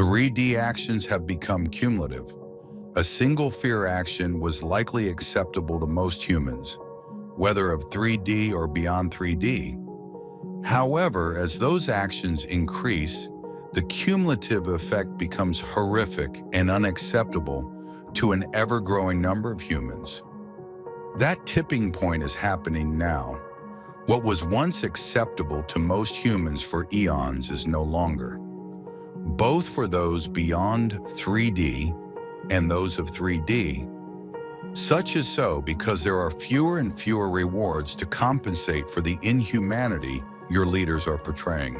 3D actions have become cumulative. A single fear action was likely acceptable to most humans, whether of 3D or beyond 3D. However, as those actions increase, the cumulative effect becomes horrific and unacceptable to an ever-growing number of humans. That tipping point is happening now. What was once acceptable to most humans for eons is no longer, both for those beyond 3D and those of 3D. Such is so because there are fewer and fewer rewards to compensate for the inhumanity your leaders are portraying.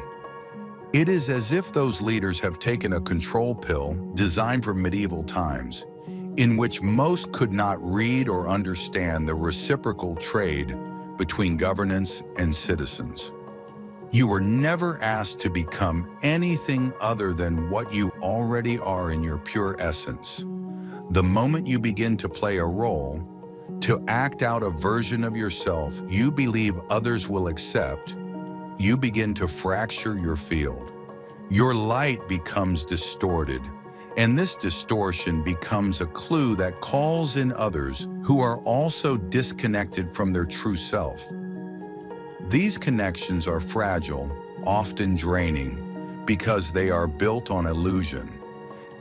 It is as if those leaders have taken a control pill designed for medieval times, in which most could not read or understand the reciprocal trade between governance and citizens. You were never asked to become anything other than what you already are in your pure essence. The moment you begin to play a role, to act out a version of yourself you believe others will accept, you begin to fracture your field. Your light becomes distorted, and this distortion becomes a clue that calls in others who are also disconnected from their true self. These connections are fragile, often draining, because they are built on illusion.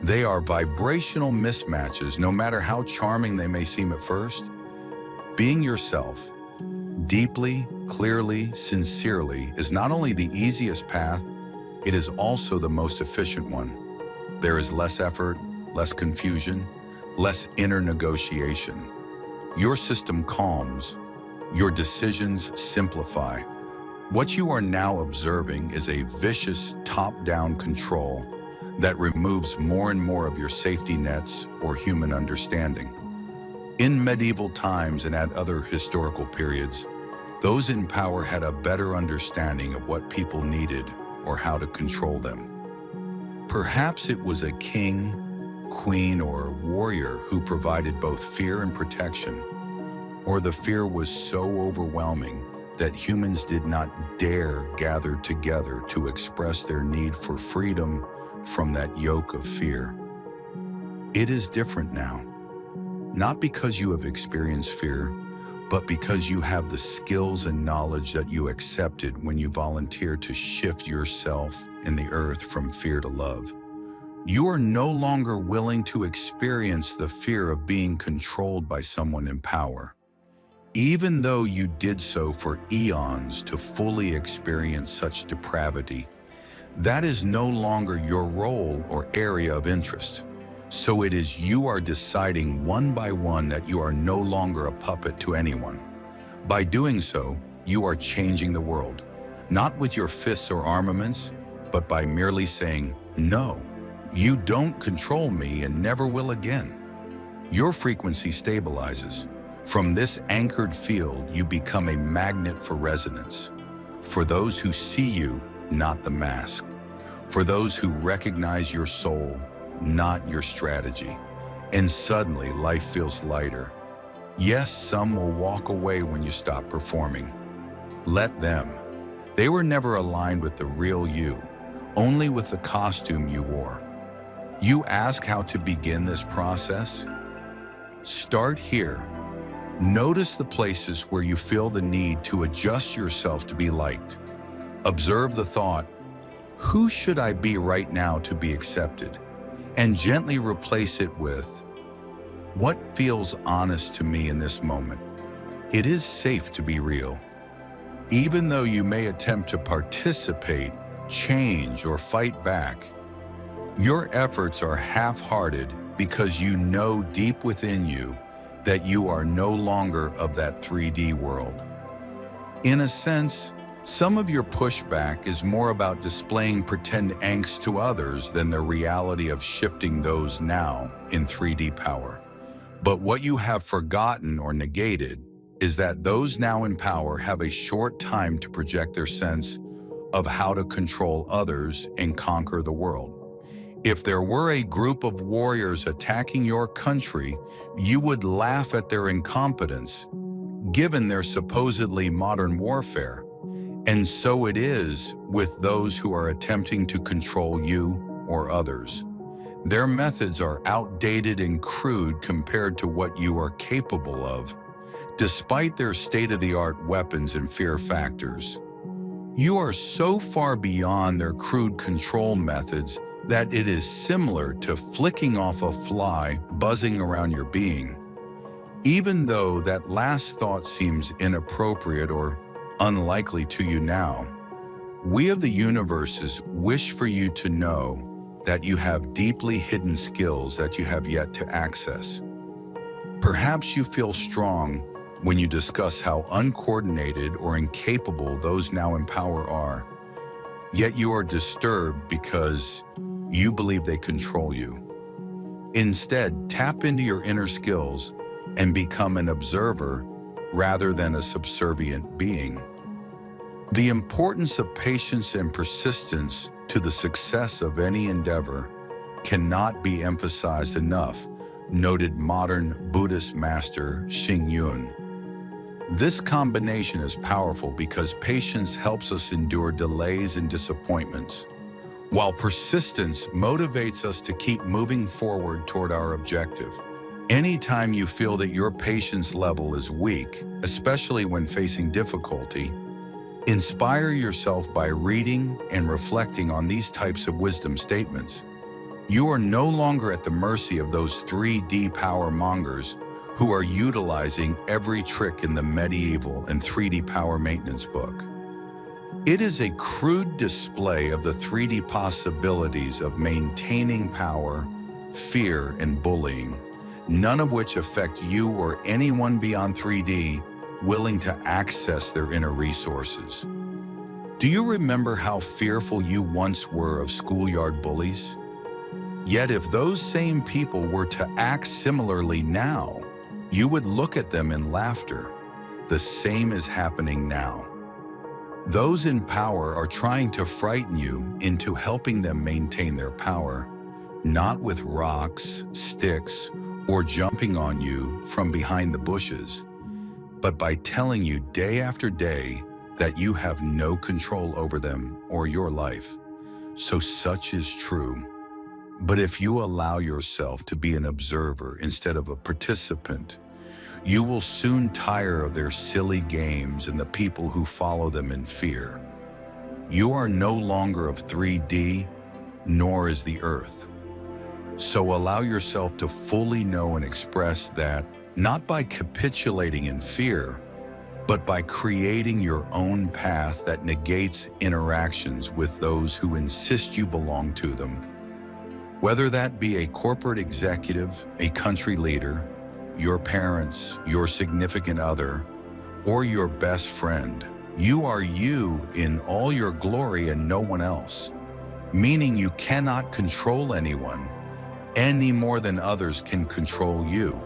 They are vibrational mismatches, no matter how charming they may seem at first. Being yourself, deeply, clearly, sincerely, is not only the easiest path, it is also the most efficient one. There is less effort, less confusion, less inner negotiation. Your system calms, your decisions simplify. What you are now observing is a vicious top-down control that removes more and more of your safety nets or human understanding. In medieval times and at other historical periods, those in power had a better understanding of what people needed or how to control them. Perhaps it was a king, queen, or warrior who provided both fear and protection, or the fear was so overwhelming that humans did not dare gather together to express their need for freedom from that yoke of fear. It is different now, not because you have experienced fear, but because you have the skills and knowledge that you accepted when you volunteered to shift yourself and the earth from fear to love. You are no longer willing to experience the fear of being controlled by someone in power, even though you did so for eons to fully experience such depravity. That is no longer your role or area of interest. So it is you are deciding one by one that you are no longer a puppet to anyone. By doing so, you are changing the world, not with your fists or armaments, but by merely saying, no, you don't control me and never will again. Your frequency stabilizes. From this anchored field, you become a magnet for resonance, for those who see you, not the mask, for those who recognize your soul, not your strategy. And suddenly life feels lighter. Yes, some will walk away when you stop performing. Let them. They were never aligned with the real you, only with the costume you wore. You ask how to begin this process? Start here. Notice the places where you feel the need to adjust yourself to be liked. Observe the thought, who should I be right now to be accepted? And gently replace it with, what feels honest to me in this moment? It is safe to be real. Even though you may attempt to participate, change, or fight back, your efforts are half-hearted because you know deep within you that you are no longer of that 3D world. In a sense, some of your pushback is more about displaying pretend angst to others than the reality of shifting those now in 3D power. But what you have forgotten or negated is that those now in power have a short time to project their sense of how to control others and conquer the world. If there were a group of warriors attacking your country, you would laugh at their incompetence, given their supposedly modern warfare. And so it is with those who are attempting to control you or others. Their methods are outdated and crude compared to what you are capable of, despite their state-of-the-art weapons and fear factors. You are so far beyond their crude control methods that it is similar to flicking off a fly buzzing around your being. Even though that last thought seems inappropriate or unlikely to you now, we of the universes wish for you to know that you have deeply hidden skills that you have yet to access. Perhaps you feel strong when you discuss how uncoordinated or incapable those now in power are, yet you are disturbed because you believe they control you. Instead, tap into your inner skills and become an observer rather than a subservient being. The importance of patience and persistence to the success of any endeavor cannot be emphasized enough, noted modern Buddhist master Xing Yun. This combination is powerful because patience helps us endure delays and disappointments, while persistence motivates us to keep moving forward toward our objective. Anytime you feel that your patience level is weak, especially when facing difficulty, inspire yourself by reading and reflecting on these types of wisdom statements. You are no longer at the mercy of those 3D power mongers who are utilizing every trick in the medieval and 3D power maintenance book. It is a crude display of the 3D possibilities of maintaining power, fear, and bullying, none of which affect you or anyone beyond 3D willing to access their inner resources. Do you remember how fearful you once were of schoolyard bullies? Yet if those same people were to act similarly now, you would look at them in laughter. The same is happening now. Those in power are trying to frighten you into helping them maintain their power, not with rocks, sticks, or jumping on you from behind the bushes, but by telling you day after day that you have no control over them or your life. So such is true. But if you allow yourself to be an observer instead of a participant, you will soon tire of their silly games and the people who follow them in fear. You are no longer of 3D, nor is the earth. So allow yourself to fully know and express that, not by capitulating in fear, but by creating your own path that negates interactions with those who insist you belong to them. Whether that be a corporate executive, a country leader, your parents, your significant other, or your best friend, you are you in all your glory and no one else, meaning you cannot control anyone any more than others can control you.